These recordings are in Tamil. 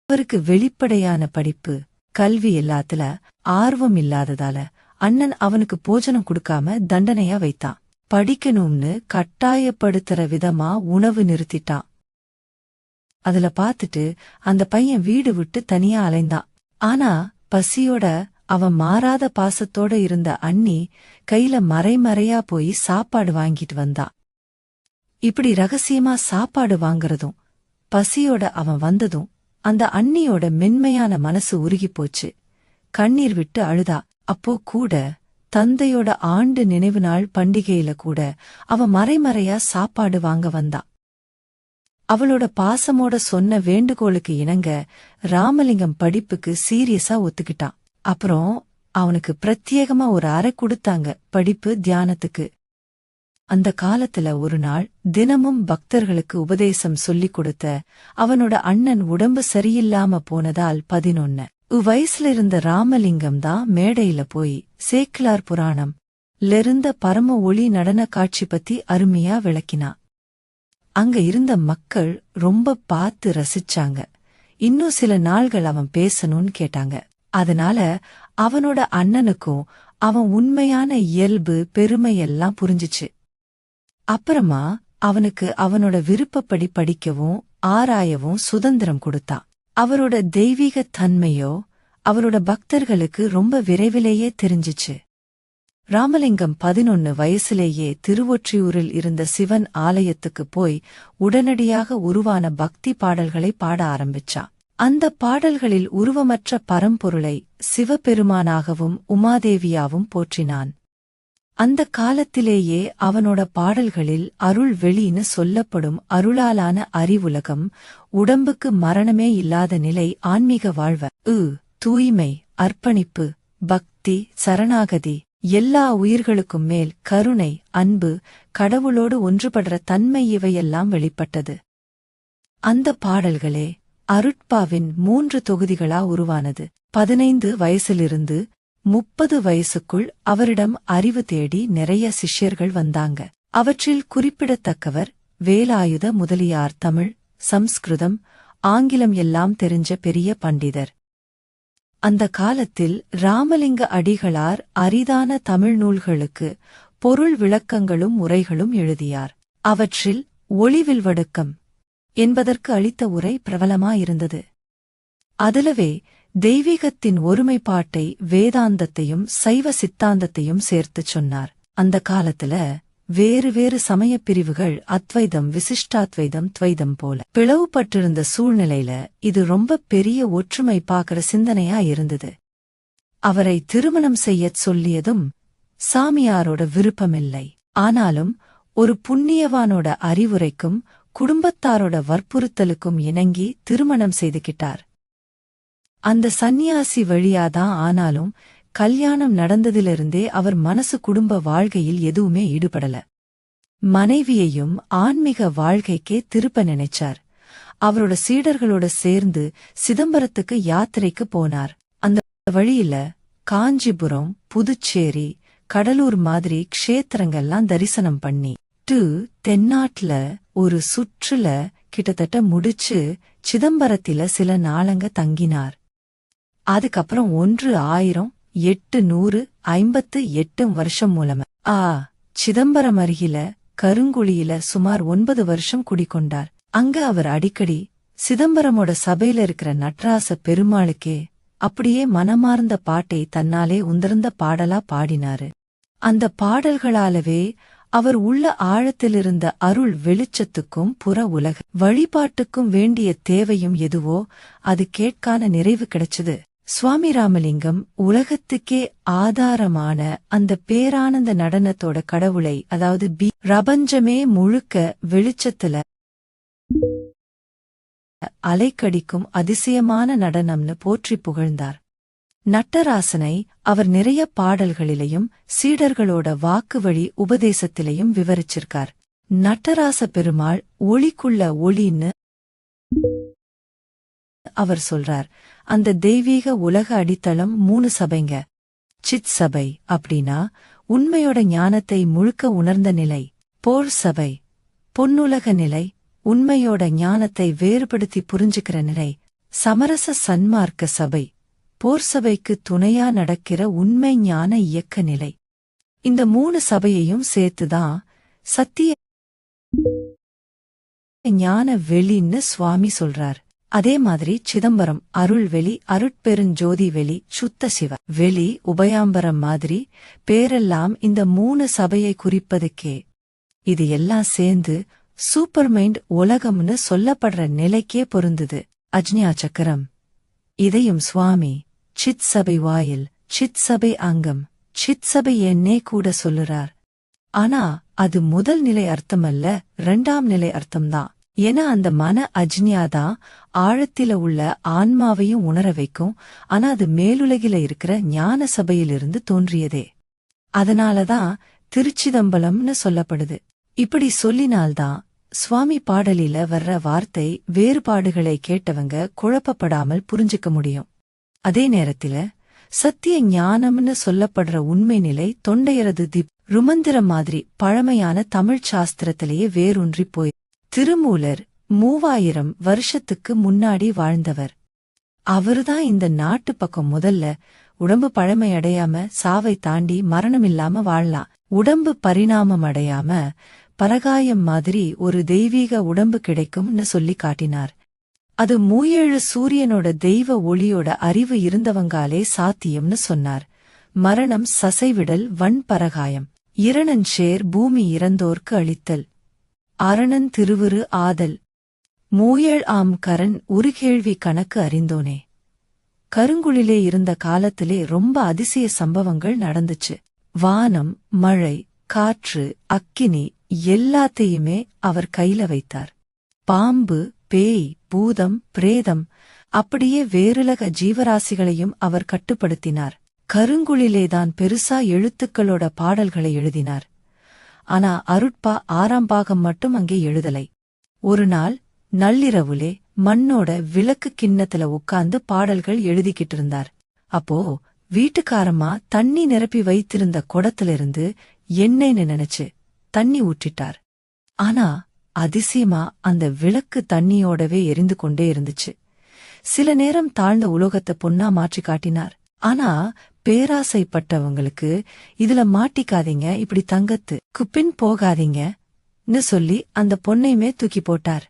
அவருக்கு வெளிப்படையான படிப்பு கல்வி எல்லாத்துல ஆர்வம் இல்லாததால அண்ணன் அவனுக்கு போஜனம் கொடுக்காம தண்டனையா வைத்தான். படிக்கணும்னு கட்டாயப்படுத்துற விதமா உணவு நிறுத்திட்டான். அதுல பாத்துட்டு அந்த பையன் வீடு விட்டு தனியா அலைந்தான். ஆனா பசியோட அவன் மாறாத பாசத்தோட இருந்த அண்ணி கையில மறைமறையா போய் சாப்பாடு வாங்கிட்டு வந்தா. இப்படி ரகசியமா சாப்பாடு வாங்கறதும் பசியோட அவன் வந்ததும் அந்த அண்ணியோட மென்மையான மனசு உருகி போச்சு. கண்ணீர் விட்டு அழுதா. அப்போ கூட தந்தையோட ஆண்டு நினைவு நாள் பண்டிகையில கூட அவன் மறைமறையா சாப்பாடு வாங்க வந்தா. அவளோட பாசமோட சொன்ன வேண்டுகோளுக்கு இணங்க ராமலிங்கம் படிப்புக்கு சீரியஸா ஒத்துக்கிட்டான். அப்புறம் அவனுக்கு பிரத்யேகமா ஒரு அறை கொடுத்தாங்க படிப்பு தியானத்துக்கு. அந்த காலத்துல ஒரு நாள் தினமும் பக்தர்களுக்கு உபதேசம் சொல்லிக் கொடுத்த அவனோட அண்ணன் உடம்பு சரியில்லாம போனதால் 11 வயசுல இருந்த ராமலிங்கம் தான் மேடையில போய் சேக்கிலார் புராணம் லிருந்த பரம ஒளி நடன காட்சி பத்தி அருமையா விளக்கினா. அங்க இருந்த மக்கள் ரொம்ப பார்த்து ரசிச்சாங்க. இன்னும் சில நாள்கள் அவன் பேசணும்னு கேட்டாங்க. அதனால அவனோட அண்ணனுக்கும் அவன் உண்மையான இயல்பு பெருமையெல்லாம் புரிஞ்சுச்சு. அப்புறமா அவனுக்கு அவனோட விருப்பப்படி படிக்கவும் ஆராயவும் சுதந்திரம் கொடுத்தான். அவரோட தெய்வீக தன்மையோ அவரோட பக்தர்களுக்கு ரொம்ப விரைவிலேயே தெரிஞ்சிச்சு. ராமலிங்கம் 11 வயசுலேயே திருவொற்றியூரில் இருந்த சிவன் ஆலயத்துக்கு போய் உடனடியாக உருவான பக்தி பாடல்களை பாட ஆரம்பிச்சான். அந்த பாடல்களில் உருவமற்ற பரம்பொருளை சிவபெருமானாகவும் உமாதேவியாவும் போற்றினான். அந்த காலத்திலேயே அவனோட பாடல்களில் அருள் வெளின்னு சொல்லப்படும் அருளாலான அறிவுலகம், உடம்புக்கு மரணமே இல்லாத நிலை, ஆன்மீக வாழ்வ, தூய்மை, அர்ப்பணிப்பு, பக்தி, சரணாகதி, எல்லா உயிர்களுக்கும் மேல் கருணை, அன்பு, கடவுளோடு ஒன்றுபடுற தன்மை இவையெல்லாம் வெளிப்பட்டது. அந்த பாடல்களே அருட்பாவின் 3 தொகுதிகளா உருவானது. 15 வயசிலிருந்து 30 வயசுக்குள் அவரிடம் அறிவு தேடி நிறைய சிஷ்யர்கள் வந்தாங்க. அவற்றில் குறிப்பிடத்தக்கவர் வேலாயுத முதலியார். தமிழ், சம்ஸ்கிருதம், ஆங்கிலம் எல்லாம் தெரிஞ்ச பெரிய பண்டிதர். அந்த காலத்தில் ராமலிங்க அடிகளார் அரிதான தமிழ் நூல்களுக்கு பொருள் விளக்கங்களும் உரைகளும் எழுதியார். அவற்றில் ஒளிவில்வடுக்கம் என்பதற்கு அளித்த உரை பிரபலமாயிருந்தது. அதுலவே தெய்வீகத்தின் ஒருமைப்பாட்டை வேதாந்தத்தையும் சைவ சித்தாந்தத்தையும் சேர்த்துச் சொன்னார். அந்த காலத்துல வேறு வேறு சமயப் பிரிவுகள் அத்வைதம், விசிஷ்டாத்வைதம், துவைதம் போல பிளவுபட்டிருந்த சூழ்நிலையில இது ரொம்ப பெரிய ஒற்றுமை பார்க்கிற சிந்தனையா இருந்தது. அவரை திருமணம் செய்யச் சொல்லியதும் சாமியாரோட விருப்பமில்லை. ஆனாலும் ஒரு புண்ணியவானோட அறிவுரைக்கும் குடும்பத்தாரோட வற்புறுத்தலுக்கும் இணங்கி திருமணம் செய்துகிட்டார். அந்த சந்நியாசி வழியாதான். ஆனாலும் கல்யாணம் நடந்ததிலிருந்தே அவர் மனசு குடும்ப வாழ்க்கையில் எதுவுமே ஈடுபடல. மனைவியையும் ஆன்மீக வாழ்க்கைக்கே திருப்ப நினைச்சார். அவரோட சீடர்களோட சேர்ந்து சிதம்பரத்துக்கு யாத்திரைக்கு போனார். அந்த வழியில காஞ்சிபுரம், புதுச்சேரி, கடலூர் மாதிரி க்ஷேத்திரங்கள்லாம் தரிசனம் பண்ணி தென்னாட்டுல ஒரு சுற்றுல கிட்டத்தட்ட முடிச்சு சிதம்பரத்தில சில நாளங்க தங்கினார். அதுக்கப்புறம் 1858 வருஷம் மூலம சிதம்பரம் அருகில கருங்குழியில சுமார் 9 வருஷம் குடிக்கொண்டார். அங்க அவர் அடிக்கடி சிதம்பரமோட சபையில இருக்கிற நடராச பெருமாளுக்கே அப்படியே மனமார்ந்த பாட்டை தன்னாலே உந்திருந்த பாடலா பாடினாரு. அந்த பாடல்களாலவே அவர் உள்ள ஆழத்திலிருந்த அருள் வெளிச்சத்துக்கும் புற உலக வழிபாட்டுக்கும் வேண்டிய தேவையும் எதுவோ அது கேட்கான நிறைவு கிடைச்சது. சுவாமி ராமலிங்கம் உலகத்துக்கே ஆதாரமான அந்த பேரானந்த நடனத்தோட கடவுளை, அதாவது பிரபஞ்சமே முழுக்க வெளிச்சத்துல அலைக்கடிக்கும் அதிசயமான நடனம்னு போற்றி புகழ்ந்தார். நட்டராசனை அவர் நிறைய பாடல்களிலையும் சீடர்களோட வாக்கு வழி உபதேசத்திலையும் விவரிச்சிருக்கார். நட்டராச பெருமாள் ஒளிக்குள்ள ஒளின்னு அவர் சொல்றார். அந்த தெய்வீக உலக அடித்தளம் 3 சபைங்க. சித் சபை அப்படின்னா உண்மையோட ஞானத்தை முழுக்க உணர்ந்த நிலை. போர் சபை பொன்னுலக நிலை, உண்மையோட ஞானத்தை வேறுபடுத்தி புரிஞ்சுக்கிற நிலை. சமரச சன்மார்க்க சபை, போர் சபைக்கு துணையா நடக்கிற உண்மை ஞான இயக்க நிலை. இந்த 3 சபையையும் சேர்த்துதான் சத்திய ஞான வெளின்னு சுவாமி சொல்றார். அதே மாதிரி சிதம்பரம் அருள்வெளி, அருட்பெருஞ்சோதி வெளி, சுத்த சிவ வெளி, உபயாம்பரம் மாதிரி பேரெல்லாம் இந்த 3 சபையை குறிப்பதுக்கே. இது எல்லாம் சேர்ந்து சூப்பர் மைண்ட் உலகம்னு சொல்லப்படுற நிலைக்கே பொருந்துது. அஜ்ஞா சக்கரம், இதையும் சுவாமி சித் சபை வாயில், சித் சபை அங்கம், சித் சபை என்னே கூட சொல்லுறார். ஆனா அது முதல் நிலை அர்த்தமல்ல, 2ஆம் நிலை அர்த்தம்தான். ஏன்னா அந்த மன அஜ்ஞாதான் ஆழத்தில உள்ள ஆன்மாவையும் உணர வைக்கும். ஆனா அது மேலுலகில இருக்கிற ஞான சபையிலிருந்து தோன்றியதே. அதனாலதான் திருச்சிதம்பலம்னு சொல்லப்படுது. இப்படி சொல்லினால்தான் சுவாமி பாடலில வர்ற வார்த்தை வேறுபாடுகளை கேட்டவங்க குழப்பப்படாமல் புரிஞ்சுக்க முடியும். அதே நேரத்தில சத்திய ஞானம்னு சொல்லப்படுற உண்மை நிலை தொண்டையரது ருமந்திரம் மாதிரி பழமையான தமிழ்ச் சாஸ்திரத்திலேயே வேரூன்றி போய். திருமூலர் 3000 வருஷத்துக்கு முன்னாடி வாழ்ந்தவர். அவருதான் இந்த நாட்டு பக்கம் முதல்ல உடம்பு பழமை அடையாம சாவை தாண்டி மரணமில்லாம வாழலாம், உடம்பு பரிணாமம் அடையாம பரகாயம் மாதிரி ஒரு தெய்வீக உடம்பு கிடைக்கும்னு சொல்லி காட்டினார். அது 37 சூரியனோட தெய்வ ஒளியோட அறிவு இருந்தவங்காலே சாத்தியம்னு சொன்னார். மரணம் சசைவிடல் வன் பரகாயம், இரணஞ்சேர் பூமி இறந்தோர்க்கு அளித்தல், அரணன் திருவுரு ஆதல், 37 கரன் உருகேள்வி கணக்கு அறிந்தோனே. கருங்குழிலே இருந்த காலத்திலே ரொம்ப அதிசய சம்பவங்கள் நடந்துச்சு. வானம், மழை, காற்று, அக்கினி எல்லாத்தையுமே அவர் கையில வைத்தார். பாம்பு, பேய், பூதம், பிரேதம் அப்படியே வேறுலக ஜீவராசிகளையும் அவர் கட்டுப்படுத்தினார். கருங்குழிலேதான் பெருசா எழுத்துக்களோட பாடல்களை எழுதினார். ஆனா அருட்பா 6ஆம் பாகம் மட்டும் அங்கே எழுதலை. ஒரு நாள் நள்ளிரவுலே மண்ணோட விளக்கு கிண்ணத்துல உட்கார்ந்து பாடல்கள் எழுதிக்கிட்டு இருந்தார். அப்போ வீட்டுக்காரம்மா தண்ணி நிரப்பி வைத்திருந்த குடத்திலிருந்து எண்ணெய்னு நினைச்சு தண்ணி ஊற்றிட்டார். ஆனா அதிசயமா அந்த விளக்கு தண்ணியோடவே எரிந்து கொண்டே இருந்துச்சு. சில நேரம் தாழ்ந்த உலோகத்தை பொன்னா மாற்றி காட்டினார். ஆனா பேராசைப்பட்டவங்களுக்கு இதுல மாட்டிக்காதீங்க, இப்படி தங்கத்து குப்பின் போகாதீங்கன்னு சொல்லி அந்த பொன்னையுமே தூக்கி போட்டார்.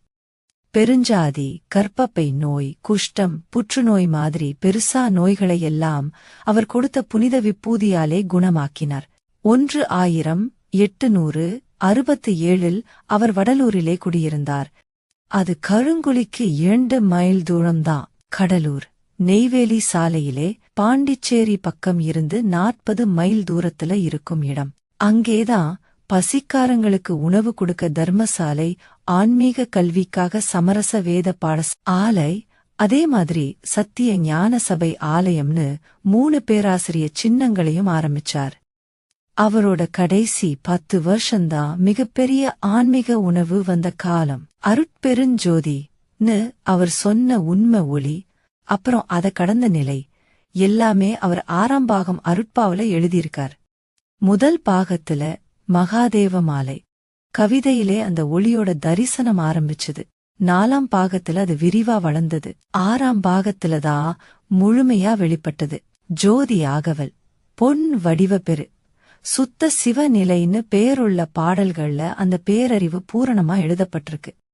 பெருஞ்சாதி, கர்ப்பப்பை நோய், குஷ்டம், புற்றுநோய் மாதிரி பெருசா நோய்களை எல்லாம் அவர் கொடுத்த புனித விப்பூதியாலே குணமாக்கினார். 1867 அவர் வடலூரிலே குடியிருந்தார். அது கருங்குழிக்கு 2 மைல் தூரம்தான். கடலூர் நெய்வேலி சாலையிலே பாண்டிச்சேரி பக்கம் இருந்து 40 மைல் தூரத்துல இருக்கும் இடம். அங்கேதான் பசிக்காரங்களுக்கு உணவு கொடுக்க தர்மசாலை, ஆன்மீக கல்விக்காக சமரச வேத ஆலை, அதே மாதிரி சத்திய ஞான சபை ஆலயம்னு 3 பேராசிரிய சின்னங்களையும் ஆரம்பிச்சார். அவரோட கடைசி 10 வருஷம்தான் மிகப்பெரிய ஆன்மீக உணவு வந்த காலம். அருட்பெருஞ்சோதின்னு அவர் சொன்ன உண்மை ஒளி, அப்புறம் அத கடந்த நிலை எல்லாமே அவர் 6ஆம் பாகம் அருட்பாவுல எழுதியிருக்கார். முதல் பாகத்துல மகாதேவ மாலை கவிதையிலே அந்த ஒளியோட தரிசனம் ஆரம்பிச்சது. 4ஆம் பாகத்துல அது விரிவா வளர்ந்தது. 6ஆம் பாகத்துலதான் முழுமையா வெளிப்பட்டது. ஜோதி ஆகவல், பொன் வடிவ பெரு, சுத்த சிவநிலைன்னு பேருள்ள பாடல்கள்ல அந்த பேரறிவு பூரணமா எழுதப்பட்டிருக்கு.